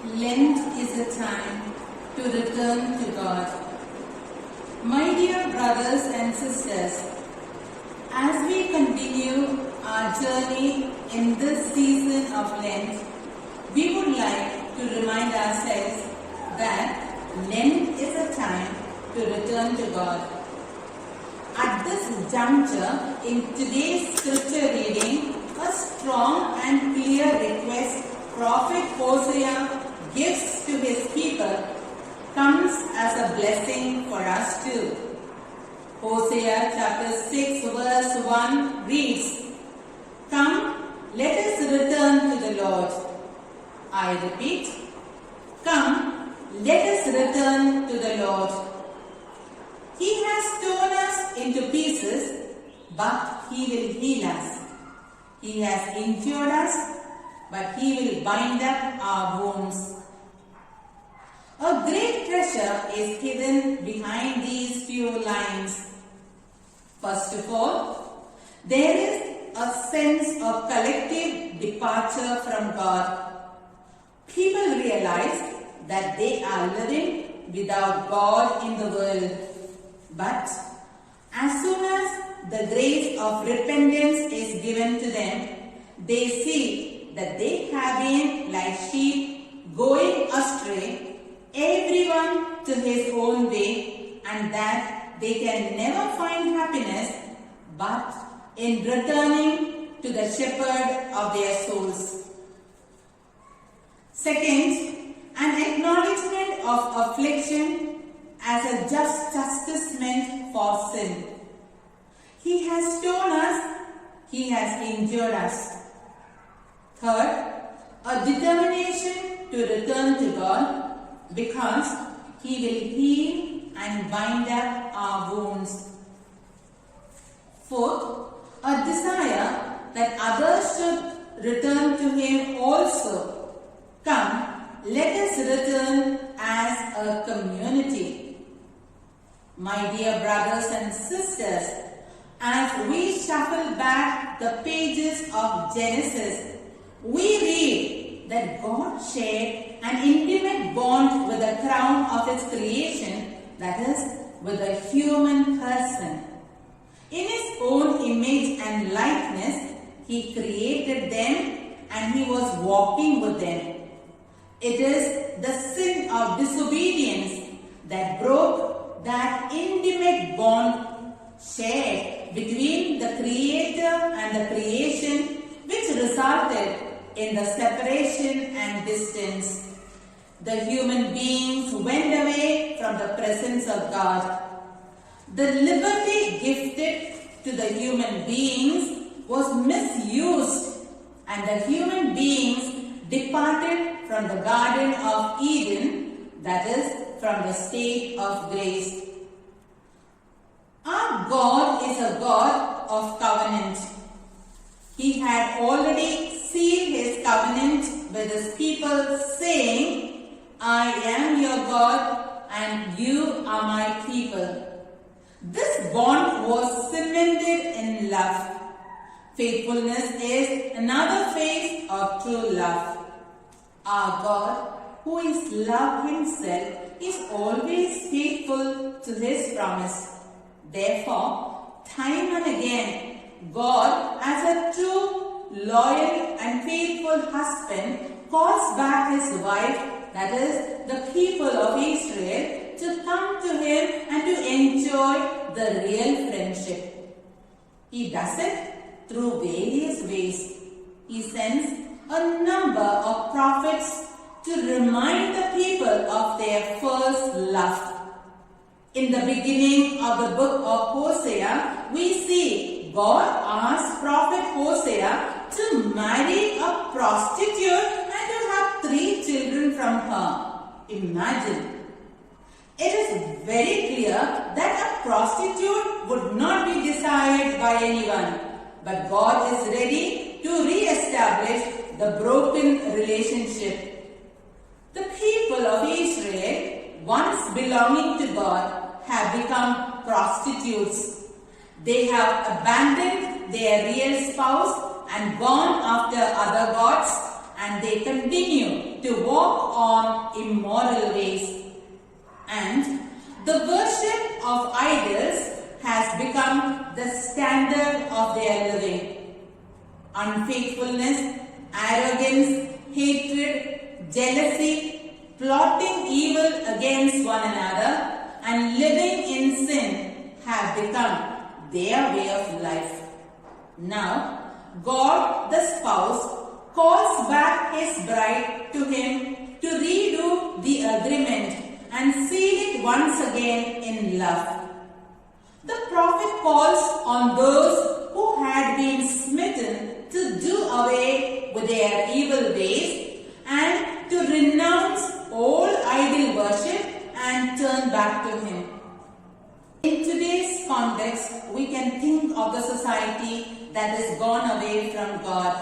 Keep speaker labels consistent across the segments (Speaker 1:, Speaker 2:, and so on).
Speaker 1: Lent is a time to return to God. My dear brothers and sisters, as we continue our journey in this season of Lent, we would like to remind ourselves that Lent is a time to return to God. At this juncture, in today's scripture reading, a strong and clear request Prophet Hosea gives to his people comes as a blessing for us too. Hosea chapter 6 verse 1 reads, "Come, let us return to the Lord." I repeat, come, let us return to the Lord. He has torn us into pieces, but He will heal us. He has injured us, but He will bind up our wounds. A great treasure is hidden behind these few lines. First of all, there is a sense of collective departure from God. People realize that they are living without God in the world. But as soon as the grace of repentance is given to them, they see that they have been like sheep going astray, everyone to his own way, and that they can never find happiness but in returning to the shepherd of their souls. Second, an acknowledgement of affliction as a just chastisement for sin. He has torn us, He has injured us. Third, a determination to return to God because He will heal and bind up our wounds. Fourth, a desire that others should return to Him also. Come, let us return as a community. My dear brothers and sisters, as we shuffle back the pages of Genesis, we read that God shared an intimate bond with the crown of His creation, that is, with a human person. In His own image and likeness, He created them and He was walking with them. It is the sin of disobedience that broke that intimate bond shared between the Creator and the creation, which resulted in the separation and distance. The human beings went away from the presence of God. The liberty gifted to the human beings was misused, and the human beings departed from the Garden of Eden, that is, from the state of grace. Our God is a God of covenant. He had already sealed His covenant with His people, saying, "I am your God and you are my people." This bond was cemented in love. Faithfulness is another phase of true love. Our God, who is love Himself, is always faithful to His promise. Therefore, time and again, God, as a true, loyal and faithful husband, calls back His wife, that is, the people of Israel, to come to Him and to enjoy the real friendship. He does it through various ways. He sends a number of prophets to remind the people of their first love. In the beginning of the book of Hosea, we see God asked Prophet Hosea to marry a prostitute and to have 3 children from her. Imagine. It is very clear that a prostitute would not be desired by anyone, but God is ready to re-establish the broken relationship. The people of Israel, once belonging to God, have become prostitutes. They have abandoned their real spouse and gone after other gods, and they continue to walk on immoral ways. And the worship of idols has become the standard of their living. Unfaithfulness, arrogance, hatred, jealousy, plotting evil against one another, and living in sin have become their way of life. Now, God the spouse calls back his bride to him to redo the agreement and seal it once again in love. The prophet calls on those who had been smitten to do away with their evil ways and to renounce all idol worship and turn back to him. In today's context, we can think of the society that has gone away from God,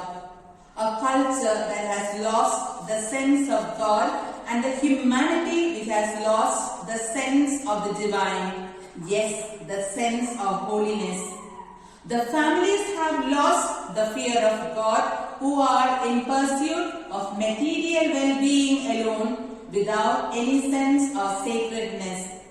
Speaker 1: a culture that has lost the sense of God, and the humanity which has lost the sense of the divine, yes, the sense of holiness. The families have lost the fear of God, who are in pursuit of material well-being alone without any sense of sacredness.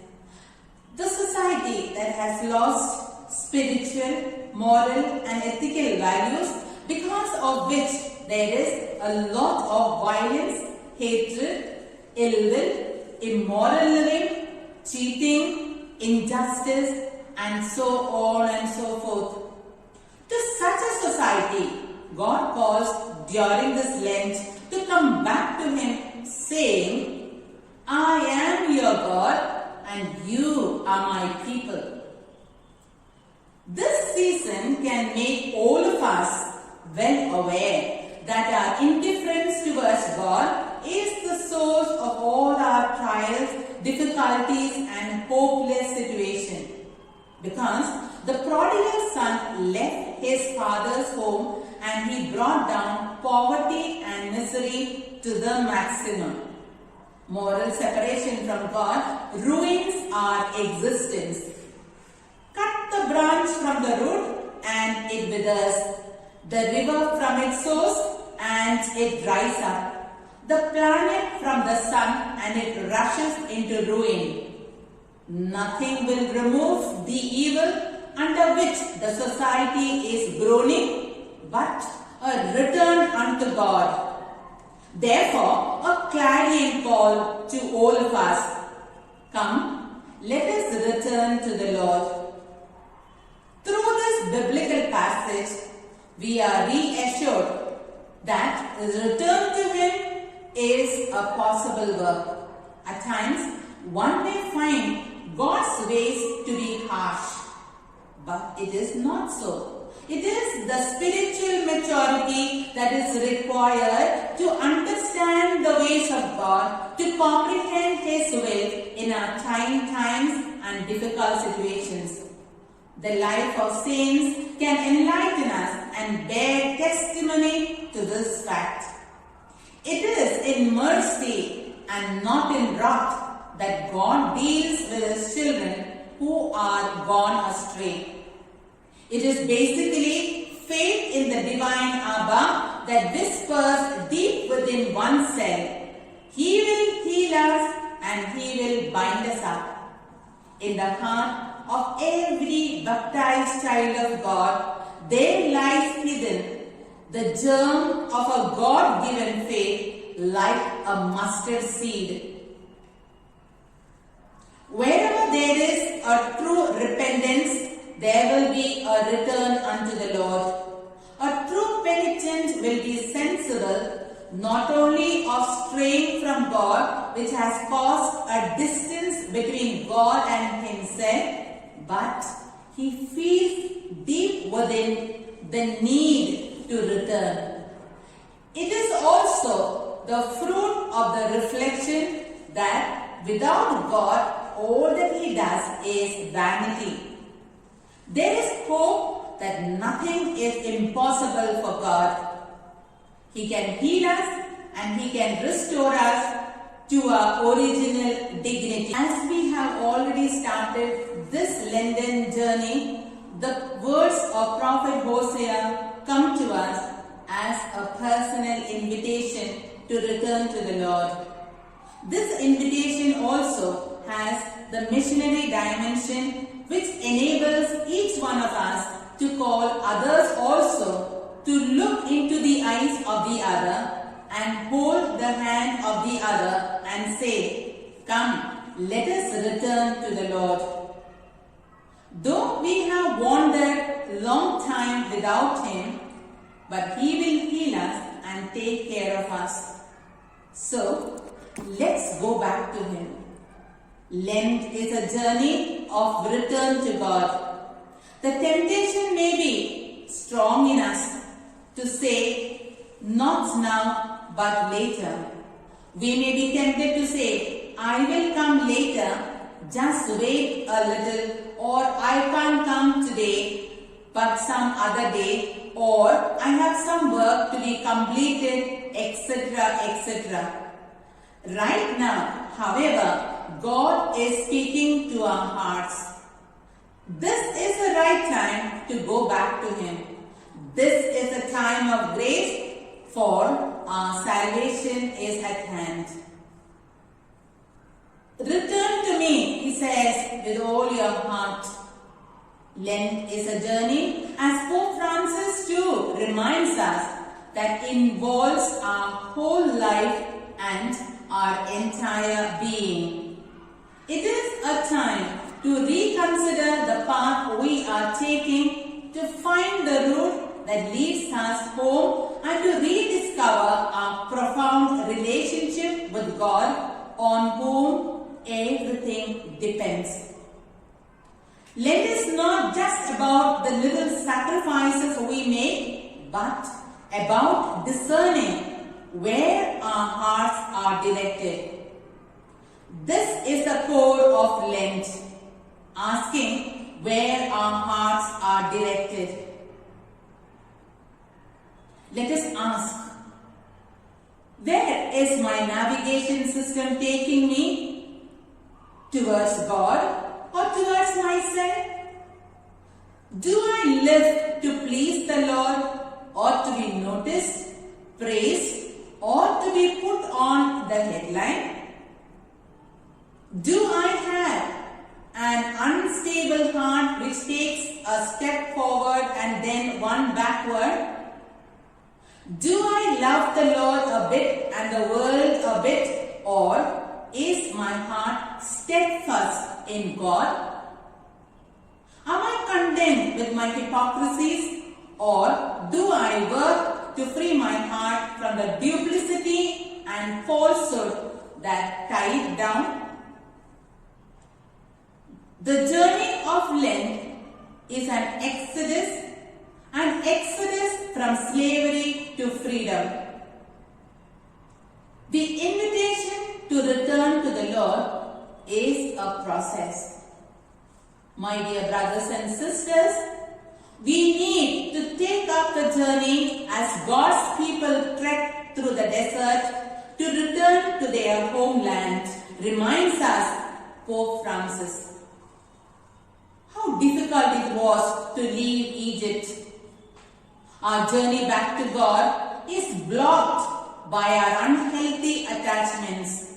Speaker 1: The society that has lost spiritual, moral and ethical values, because of which there is a lot of violence, hatred, ill will, immoral living, cheating, injustice, and so on and so forth. To such a society, God calls during this Lent to come back to him, saying, I am your God and you are my people. This season can make all of us well aware that our indifference towards God is the source of all our trials, difficulties and hopeless situations. Because the prodigal son left his father's home and he brought down poverty and misery to the maximum. Moral separation from God ruins our existence. Cut the branch from the root and it withers. The river from its source and it dries up. The planet from the sun and it rushes into ruin. Nothing will remove the evil under which the society is groaning, but a return unto God. Therefore, a clarion call to all of us. Come, let us return to the Lord. Through this biblical passage, we are reassured that return to Him is a possible work. At times, one may find God's ways to be harsh, but it is not so. It is the spiritual maturity that is required to understand the ways of God, to comprehend His will in our trying times and difficult situations. The life of saints can enlighten us and bear testimony to this fact. It is in mercy and not in wrath that God deals with His children who are gone astray. It is basically faith in the divine Abba that whispers deep within oneself, He will heal us and He will bind us up. In the heart of every baptized child of God, there lies hidden the germ of a God-given faith like a mustard seed. Wherever there is a true repentance, there will be a return unto the Lord. A true penitent will be sensible not only of straying from God, which has caused a distance between God and himself, but he feels deep within the need to return. It is also the fruit of the reflection that without God, all that he does is vanity. There is hope that nothing is impossible for God. He can heal us and He can restore us to our original dignity. As we have already started this Lenten journey, the words of Prophet Hosea come to us as a personal invitation to return to the Lord. This invitation also has the missionary dimension, which enables each one of us to call others also to look into the eyes of the other and hold the hand of the other and say, "Come, let us return to the Lord." Though we have wandered long time without Him, but He will heal us and take care of us. So, let's go back to Him. Lent is a journey of return to God. The temptation may be strong in us to say, "Not now, but later." We may be tempted to say, "I will come later, just wait a little," or "I can't come today, but some other day," or "I have some work to be completed," etc., etc. Right now, however, God is speaking to our hearts. This is the right time to go back to Him. This is a time of grace, for our salvation is at hand. "Return to me," He says, "with all your heart." Lent is a journey, as Pope Francis too reminds us, that involves our whole life and our entire being. It is a time to reconsider the path we are taking, to find the route that leads us home, and to rediscover our profound relationship with God, on whom everything depends. Lent is not just about the little sacrifices we make, but about discerning where our hearts are directed. This is the core of Lent, asking where our hearts are directed. Let us ask, where is my navigation system taking me? Towards God or towards myself? Do I live to please the Lord, or to be noticed, praised, or to be put on the headline? Do I have an unstable heart which takes a step forward and then one backward? Do I love the Lord a bit and the world a bit, or is my heart steadfast in God? Am I content with my hypocrisies, or do I work to free my heart from the duplicity and falsehood that tie it down? The journey of Lent is an exodus from slavery to freedom. The invitation to return to the Lord is a process. My dear brothers and sisters, we need to take up the journey as God's people trek through the desert to return to their homeland, reminds us Pope Francis. How difficult it was to leave Egypt. Our journey back to God is blocked by our unhealthy attachments.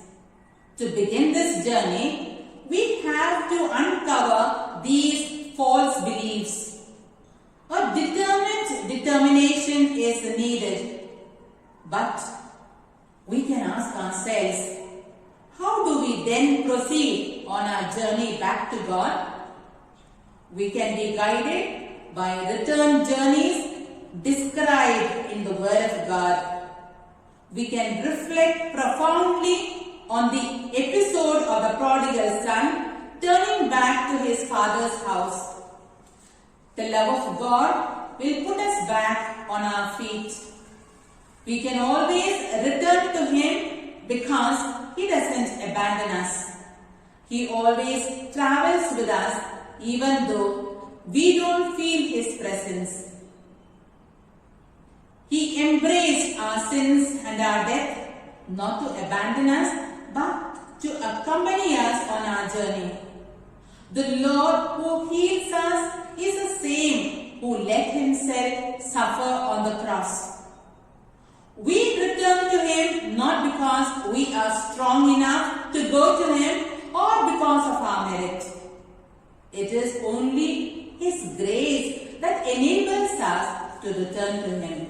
Speaker 1: To begin this journey, we have to uncover these false beliefs. A determined determination is needed. But we can ask ourselves, how do we then proceed on our journey back to God? We can be guided by return journeys described in the Word of God. We can reflect profoundly on the episode of the prodigal son turning back to his father's house. The love of God will put us back on our feet. We can always return to Him because He doesn't abandon us. He always travels with us even though we don't feel His presence. He embraced our sins and our death, not to abandon us, but to accompany us on our journey. The Lord who heals us is the same who let Himself suffer on the cross. We return to Him not because we are strong enough to go to Him or because of our merit. It is only His grace that enables us to return to Him.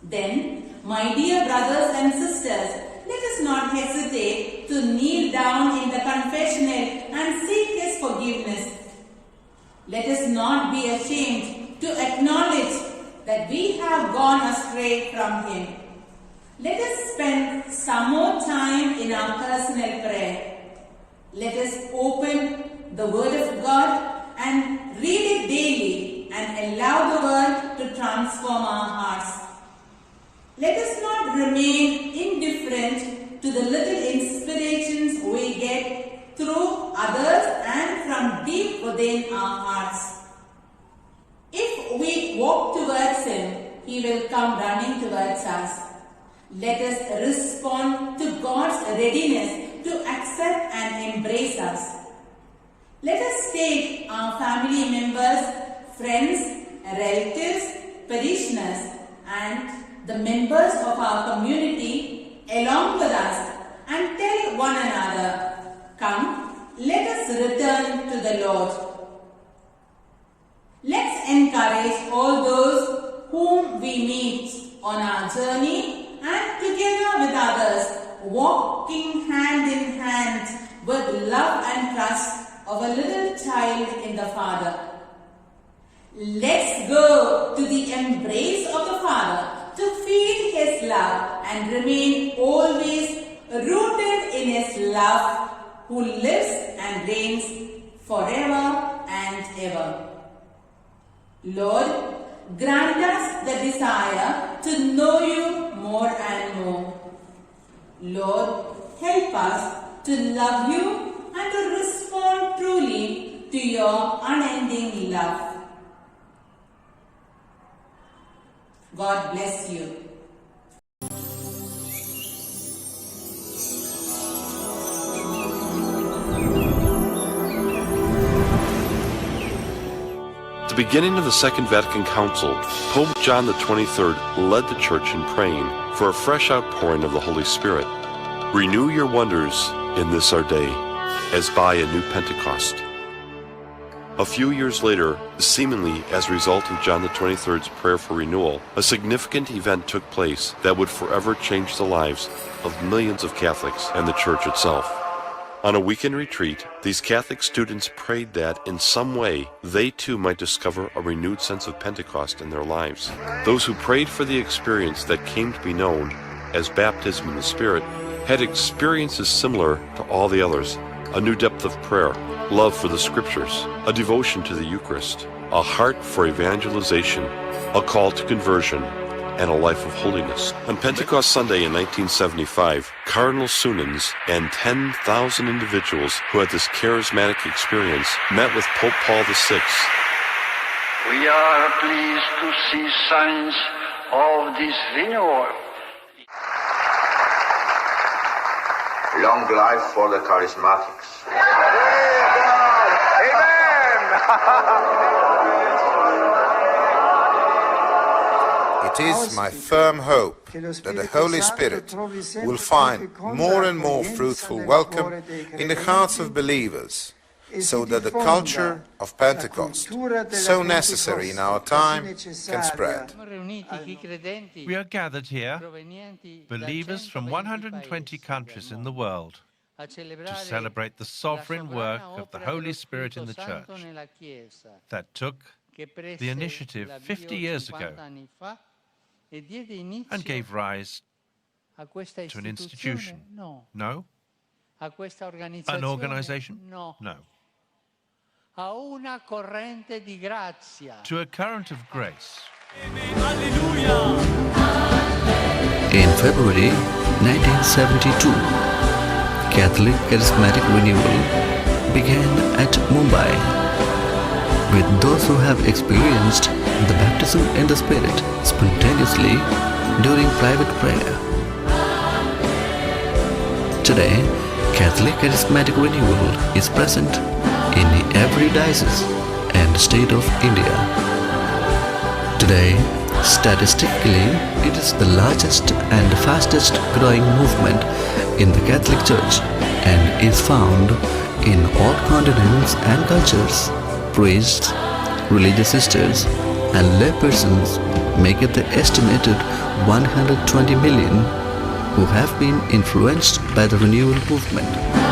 Speaker 1: Then, my dear brothers and sisters, let us not hesitate to kneel down in the confessional and seek His forgiveness. Let us not be ashamed to acknowledge that we have gone astray from Him. Let us spend some more time in our personal prayer. Let us open the Word of God and read it daily and allow the Word to transform our hearts. Let us not remain indifferent to the little inspirations we get through others and from deep within our hearts. If we walk towards Him, He will come running towards us. Let us respond to God's readiness to accept and embrace us. Let us take our family members, friends, relatives, parishioners, and the members of our community along with us and tell one another, "Come, let us return to the Lord." Let's encourage all those whom we meet on our journey and together with others, walking hand in hand with love and trust of a little child in the Father. Let's go to the embrace of the Father to feel His love and remain always rooted in His love, who lives and reigns forever and ever. Lord, grant us the desire to know You more and more. Lord, help us to love You and to respond truly to Your unending love. God bless you.
Speaker 2: At the beginning of the Second Vatican Council, Pope John XXIII led the Church in praying for a fresh outpouring of the Holy Spirit. Renew your wonders in this our day, as by a new Pentecost. A few years later, seemingly as a result of John XXIII's prayer for renewal, a significant event took place that would forever change the lives of millions of Catholics and the Church itself. On a weekend retreat, these Catholic students prayed that, in some way, they too might discover a renewed sense of Pentecost in their lives. Those who prayed for the experience that came to be known as baptism in the Spirit had experiences similar to all the others: a new depth of prayer, love for the Scriptures, a devotion to the Eucharist, a heart for evangelization, a call to conversion, and a life of holiness. On Pentecost Sunday in 1975, Cardinal Suenens and 10,000 individuals who had this charismatic experience met with Pope Paul VI.
Speaker 3: We are pleased to see signs of this renewal.
Speaker 4: Long life for the charismatics.
Speaker 5: It is my firm hope that the Holy Spirit will find more and more fruitful welcome in the hearts of believers, so that the culture of Pentecost, so necessary in our time, can spread.
Speaker 6: We are gathered here, believers from 120 countries in the world, to celebrate the sovereign work of the Holy Spirit in the Church that took the initiative 50 years ago and gave rise to an institution. No? An organization? No. To a current of grace.
Speaker 7: In February 1972, Catholic Charismatic Renewal began at Mumbai, with those who have experienced the baptism in the Spirit spontaneously during private prayer. Today, Catholic Charismatic Renewal is present in every diocese and state of India. Today, Statistically, it is the largest and fastest growing movement in the Catholic Church and is found in all continents and cultures. Priests, religious sisters, and laypersons make it the estimated 120 million who have been influenced by the renewal movement.